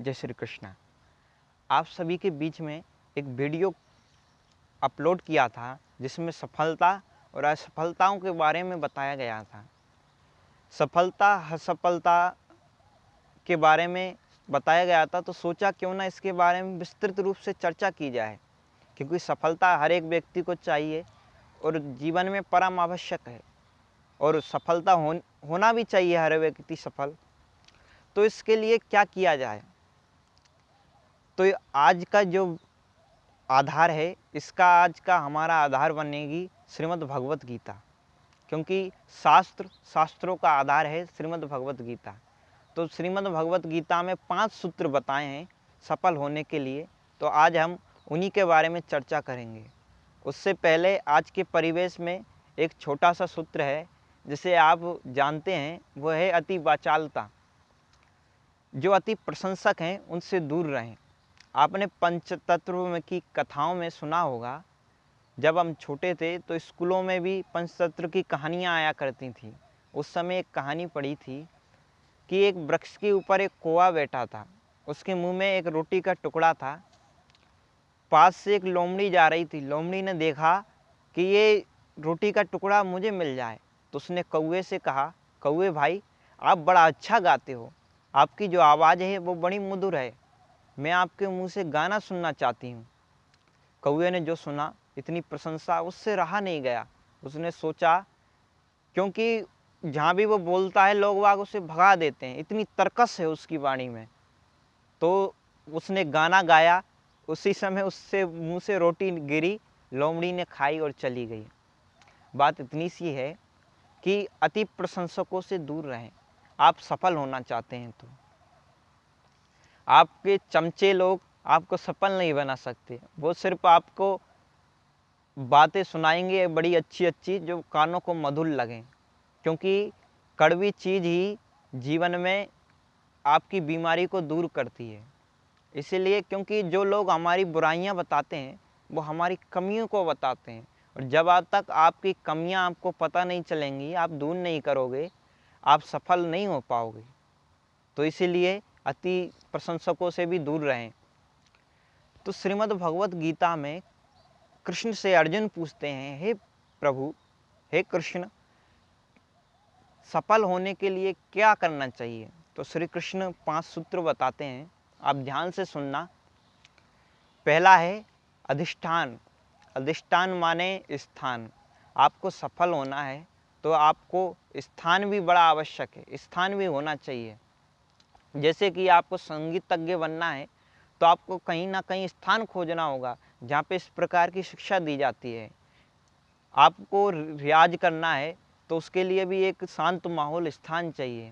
जय श्री कृष्ण। आप सभी के बीच में एक वीडियो अपलोड किया था जिसमें सफलता और असफलताओं के बारे में बताया गया था। सफलता असफलता के बारे में बताया गया था, तो सोचा क्यों ना इसके बारे में विस्तृत रूप से चर्चा की जाए, क्योंकि सफलता हर एक व्यक्ति को चाहिए और जीवन में परम आवश्यक है, और सफलता होना भी चाहिए हर व्यक्ति सफल। तो इसके लिए क्या किया जाए, तो आज का जो आधार है, इसका आज का हमारा आधार बनेगी श्रीमद् भगवत गीता, क्योंकि शास्त्रों का आधार है श्रीमद् भगवत गीता। तो श्रीमद् भगवत गीता में 5 सूत्र बताए हैं सफल होने के लिए, तो आज हम उन्हीं के बारे में चर्चा करेंगे। उससे पहले आज के परिवेश में एक छोटा सा सूत्र है जिसे आप जानते हैं, वह है अति वाचालता। जो अति प्रशंसक हैं उनसे दूर रहें। आपने पंचतत्व की कथाओं में सुना होगा, जब हम छोटे थे तो स्कूलों में भी पंचतत्व की कहानियाँ आया करती थी। उस समय एक कहानी पढ़ी थी कि एक वृक्ष के ऊपर एक कौवा बैठा था, उसके मुंह में एक रोटी का टुकड़ा था। पास से एक लोमड़ी जा रही थी, लोमड़ी ने देखा कि ये रोटी का टुकड़ा मुझे मिल जाए, तो उसने कौवे से कहा, कौवे भाई आप बड़ा अच्छा गाते हो, आपकी जो आवाज़ है वो बड़ी मधुर है, मैं आपके मुंह से गाना सुनना चाहती हूँ। कौवे ने जो सुना, इतनी प्रशंसा, उससे रहा नहीं गया। उसने सोचा, क्योंकि जहाँ भी वो बोलता है लोग वाग उसे भगा देते हैं, इतनी तरकस है उसकी वाणी में। तो उसने गाना गाया, उसी समय उससे मुंह से रोटी गिरी, लोमड़ी ने खाई और चली गई। बात इतनी सी है कि अति प्रशंसकों से दूर रहें। आप सफल होना चाहते हैं तो आपके चमचे लोग आपको सफल नहीं बना सकते। वो सिर्फ आपको बातें सुनाएंगे बड़ी अच्छी अच्छी, जो कानों को मधुर लगें, क्योंकि कड़वी चीज़ ही जीवन में आपकी बीमारी को दूर करती है। इसीलिए, क्योंकि जो लोग हमारी बुराइयां बताते हैं वो हमारी कमियों को बताते हैं, और जब तक आपकी कमियां आपको पता नहीं चलेंगी, आप दूर नहीं करोगे, आप सफल नहीं हो पाओगे। तो इसीलिए अति प्रशंसकों से भी दूर रहें। तो श्रीमद् भगवत गीता में कृष्ण से अर्जुन पूछते हैं, हे प्रभु, हे कृष्ण, सफल होने के लिए क्या करना चाहिए? तो श्री कृष्ण 5 सूत्र बताते हैं, आप ध्यान से सुनना। पहला है अधिष्ठान। अधिष्ठान माने स्थान। आपको सफल होना है तो आपको स्थान भी बड़ा आवश्यक है, स्थान भी होना चाहिए। जैसे कि आपको संगीतज्ञ बनना है तो आपको कहीं ना कहीं स्थान खोजना होगा जहाँ पे इस प्रकार की शिक्षा दी जाती है। आपको रियाज करना है तो उसके लिए भी एक शांत माहौल, स्थान चाहिए।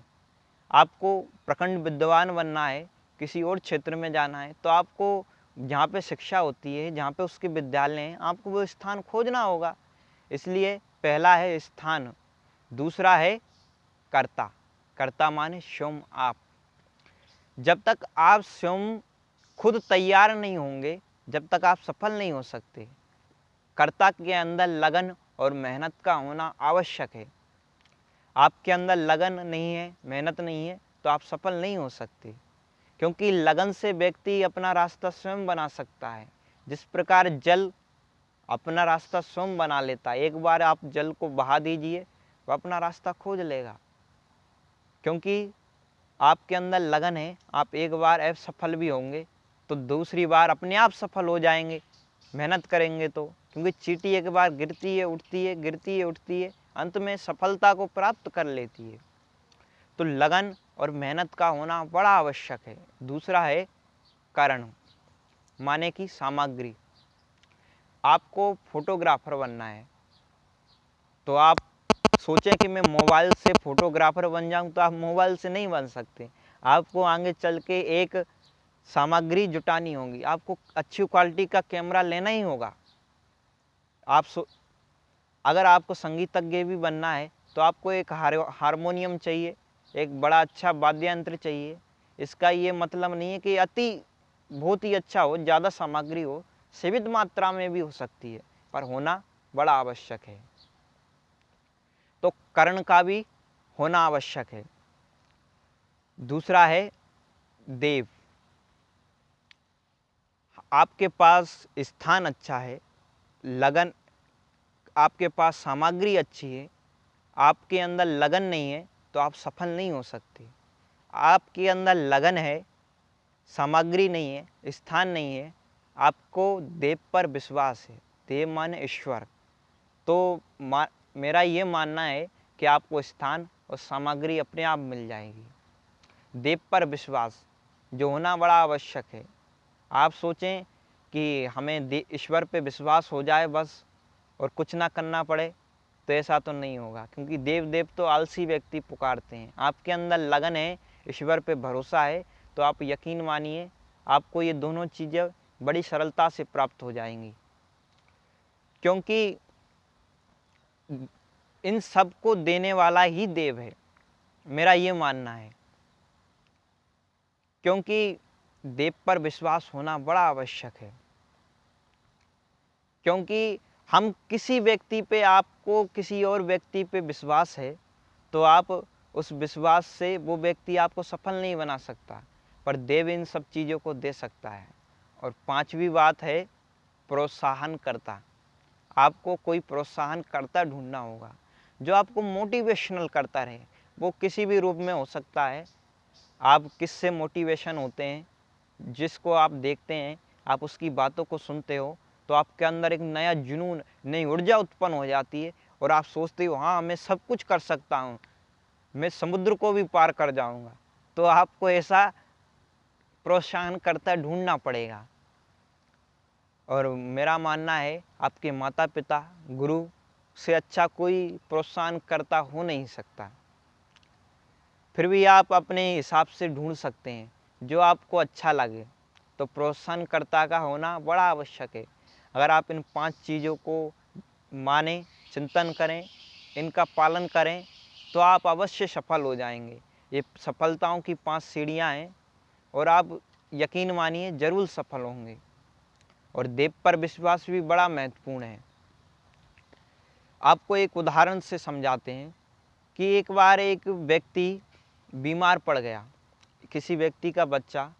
आपको प्रखंड विद्वान बनना है, किसी और क्षेत्र में जाना है, तो आपको जहाँ पे शिक्षा होती है, जहाँ पे उसके विद्यालय हैं, आपको वो स्थान खोजना होगा। इसलिए पहला है स्थान। दूसरा है कर्ता। कर्ता माने स्वयं आप। जब तक आप स्वयं खुद तैयार नहीं होंगे, जब तक आप सफल नहीं हो सकते। कर्ता के अंदर लगन और मेहनत का होना आवश्यक है। आपके अंदर लगन नहीं है, मेहनत नहीं है, तो आप सफल नहीं हो सकते, क्योंकि लगन से व्यक्ति अपना रास्ता स्वयं बना सकता है। जिस प्रकार जल अपना रास्ता स्वयं बना लेता है, एक बार आप जल को बहा दीजिए, वो अपना रास्ता खोज लेगा, क्योंकि आपके अंदर लगन है। आप एक बार असफल भी होंगे तो दूसरी बार अपने आप सफल हो जाएंगे, मेहनत करेंगे तो, क्योंकि चींटी एक बार गिरती है, उठती है, गिरती है, उठती है, अंत में सफलता को प्राप्त कर लेती है। तो लगन और मेहनत का होना बड़ा आवश्यक है। दूसरा है कारण, माने की सामग्री। आपको फोटोग्राफर बनना है तो आप सोचें कि मैं मोबाइल से फोटोग्राफर बन जाऊं, तो आप मोबाइल से नहीं बन सकते। आपको आगे चल के एक सामग्री जुटानी होगी, आपको अच्छी क्वालिटी का कैमरा लेना ही होगा। अगर आपको संगीतज्ञ भी बनना है तो आपको एक हारमोनियम चाहिए, एक बड़ा अच्छा वाद्य यंत्र चाहिए। इसका ये मतलब नहीं है कि बहुत ही अच्छा हो, ज़्यादा सामग्री हो, सीमित मात्रा में भी हो सकती है, पर होना बड़ा आवश्यक है। तो कर्ण का भी होना आवश्यक है। दूसरा है देव। आपके पास स्थान अच्छा है, लगन, आपके पास सामग्री अच्छी है, आपके अंदर लगन नहीं है तो आप सफल नहीं हो सकते। आपके अंदर लगन है, सामग्री नहीं है, स्थान नहीं है, आपको देव पर विश्वास है, देव माने ईश्वर, तो मेरा ये मानना है कि आपको स्थान और सामग्री अपने आप मिल जाएगी। देव पर विश्वास जो होना बड़ा आवश्यक है। आप सोचें कि हमें ईश्वर पे विश्वास हो जाए बस और कुछ ना करना पड़े, तो ऐसा तो नहीं होगा, क्योंकि देव तो आलसी व्यक्ति पुकारते हैं। आपके अंदर लगन है, ईश्वर पे भरोसा है, तो आप यकीन मानिए आपको ये दोनों चीज़ें बड़ी सरलता से प्राप्त हो जाएंगी, क्योंकि इन सब को देने वाला ही देव है, मेरा ये मानना है। क्योंकि देव पर विश्वास होना बड़ा आवश्यक है, क्योंकि हम किसी व्यक्ति पे, आपको किसी और व्यक्ति पे विश्वास है तो आप उस विश्वास से वो व्यक्ति आपको सफल नहीं बना सकता, पर देव इन सब चीज़ों को दे सकता है। और पांचवी बात है प्रोत्साहन करता। आपको कोई प्रोत्साहन करता ढूंढना होगा जो आपको मोटिवेशनल करता रहे, वो किसी भी रूप में हो सकता है। आप किससे मोटिवेशन होते हैं, जिसको आप देखते हैं, आप उसकी बातों को सुनते हो तो आपके अंदर एक नया जुनून, नई ऊर्जा उत्पन्न हो जाती है और आप सोचते हो हाँ मैं सब कुछ कर सकता हूँ, मैं समुद्र को भी पार कर जाऊँगा। तो आपको ऐसा प्रोत्साहन करता ढूंढना पड़ेगा। और मेरा मानना है आपके माता पिता, गुरु से अच्छा कोई प्रोत्साहन करता हो नहीं सकता। फिर भी आप अपने हिसाब से ढूंढ सकते हैं जो आपको अच्छा लगे, तो प्रोत्साहनकर्ता का होना बड़ा आवश्यक है। अगर आप इन 5 चीज़ों को माने, चिंतन करें, इनका पालन करें, तो आप अवश्य सफल हो जाएंगे। ये सफलताओं की 5 सीढ़ियाँ हैं और आप यकीन मानिए ज़रूर सफल होंगे। और देव पर विश्वास भी बड़ा महत्वपूर्ण है। आपको एक उदाहरण से समझाते हैं कि एक बार एक व्यक्ति बीमार पड़ गया, किसी व्यक्ति का बच्चा,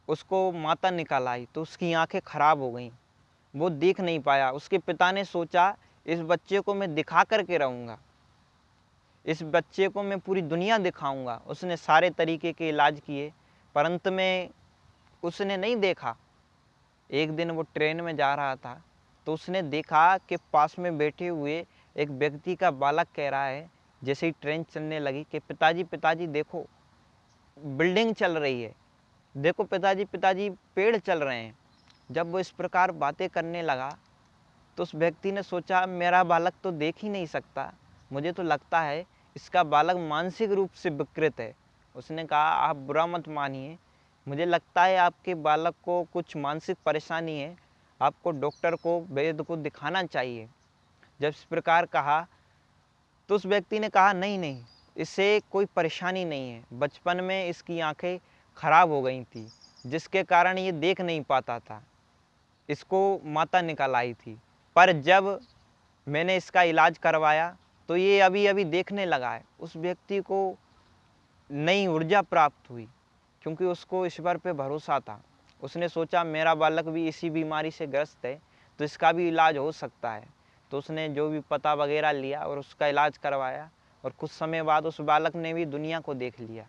उसको माता निकल आई तो उसकी आंखें खराब हो गईं, वो देख नहीं पाया। उसके पिता ने सोचा इस बच्चे को मैं दिखा करके रहूँगा, इस बच्चे को मैं पूरी दुनिया दिखाऊंगा। उसने सारे तरीके के इलाज किए, पर अंत में उसने नहीं देखा। एक दिन वो ट्रेन में जा रहा था तो उसने देखा कि पास में बैठे हुए एक व्यक्ति का बालक कह रहा है, जैसे ही ट्रेन चलने लगी, कि पिताजी पिताजी देखो बिल्डिंग चल रही है, देखो पिताजी पिताजी पेड़ चल रहे हैं। जब वो इस प्रकार बातें करने लगा तो उस व्यक्ति ने सोचा मेरा बालक तो देख ही नहीं सकता, मुझे तो लगता है इसका बालक मानसिक रूप से विकृत है। उसने कहा आप बुरा मत मानिए, मुझे लगता है आपके बालक को कुछ मानसिक परेशानी है, आपको डॉक्टर को, वैद्य को दिखाना चाहिए। जब इस प्रकार कहा तो उस व्यक्ति ने कहा नहीं नहीं, इससे कोई परेशानी नहीं है, बचपन में इसकी आंखें खराब हो गई थी जिसके कारण ये देख नहीं पाता था, इसको माता निकल आई थी, पर जब मैंने इसका इलाज करवाया तो ये अभी अभी देखने लगा है। उस व्यक्ति को नई ऊर्जा प्राप्त हुई, क्योंकि उसको ईश्वर पे भरोसा था। उसने सोचा मेरा बालक भी इसी बीमारी से ग्रस्त है तो इसका भी इलाज हो सकता है। तो उसने जो भी पता वगैरह लिया और उसका इलाज करवाया, और कुछ समय बाद उस बालक ने भी दुनिया को देख लिया।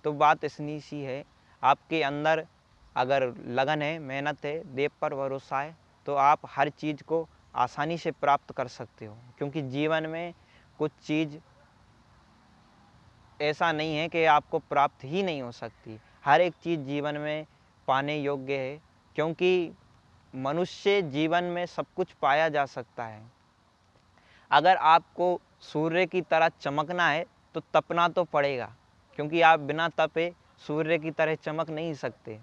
तो बात इतनी सी है, आपके अंदर अगर लगन है, मेहनत है, देव पर भरोसा है, तो आप हर चीज़ को आसानी से प्राप्त कर सकते हो। क्योंकि जीवन में कुछ चीज़ ऐसा नहीं है कि आपको प्राप्त ही नहीं हो सकती, हर एक चीज़ जीवन में पाने योग्य है, क्योंकि मनुष्य जीवन में सब कुछ पाया जा सकता है। अगर आपको सूर्य की तरह चमकना है तो तपना तो पड़ेगा, क्योंकि आप बिना तपे सूर्य की तरह चमक नहीं सकते,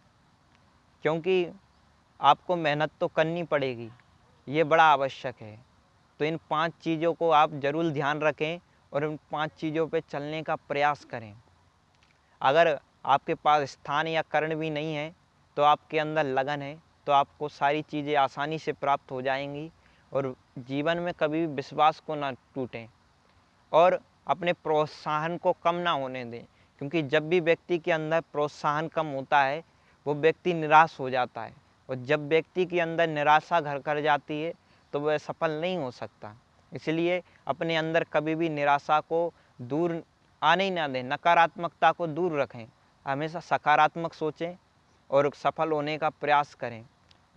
क्योंकि आपको मेहनत तो करनी पड़ेगी, ये बड़ा आवश्यक है। तो इन 5 चीज़ों को आप ज़रूर ध्यान रखें और इन 5 चीज़ों पे चलने का प्रयास करें। अगर आपके पास स्थान या कर्ण भी नहीं है तो आपके अंदर लगन है, तो आपको सारी चीज़ें आसानी से प्राप्त हो जाएंगी। और जीवन में कभी भी विश्वास को ना टूटें और अपने प्रोत्साहन को कम ना होने दें, क्योंकि जब भी व्यक्ति के अंदर प्रोत्साहन कम होता है वो व्यक्ति निराश हो जाता है। और जब व्यक्ति के अंदर निराशा घर कर जाती है तो वह सफल नहीं हो सकता। इसलिए अपने अंदर कभी भी निराशा को दूर आने ही ना दें, नकारात्मकता को दूर रखें, हमेशा सकारात्मक सोचें और सफल होने का प्रयास करें।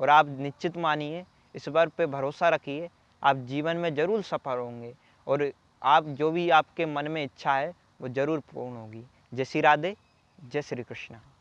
और आप निश्चित मानिए, इस बात पे भरोसा रखिए, आप जीवन में ज़रूर सफल होंगे और आप जो भी आपके मन में इच्छा है वो ज़रूर पूर्ण होगी। जय श्री राधे, जय श्री कृष्ण।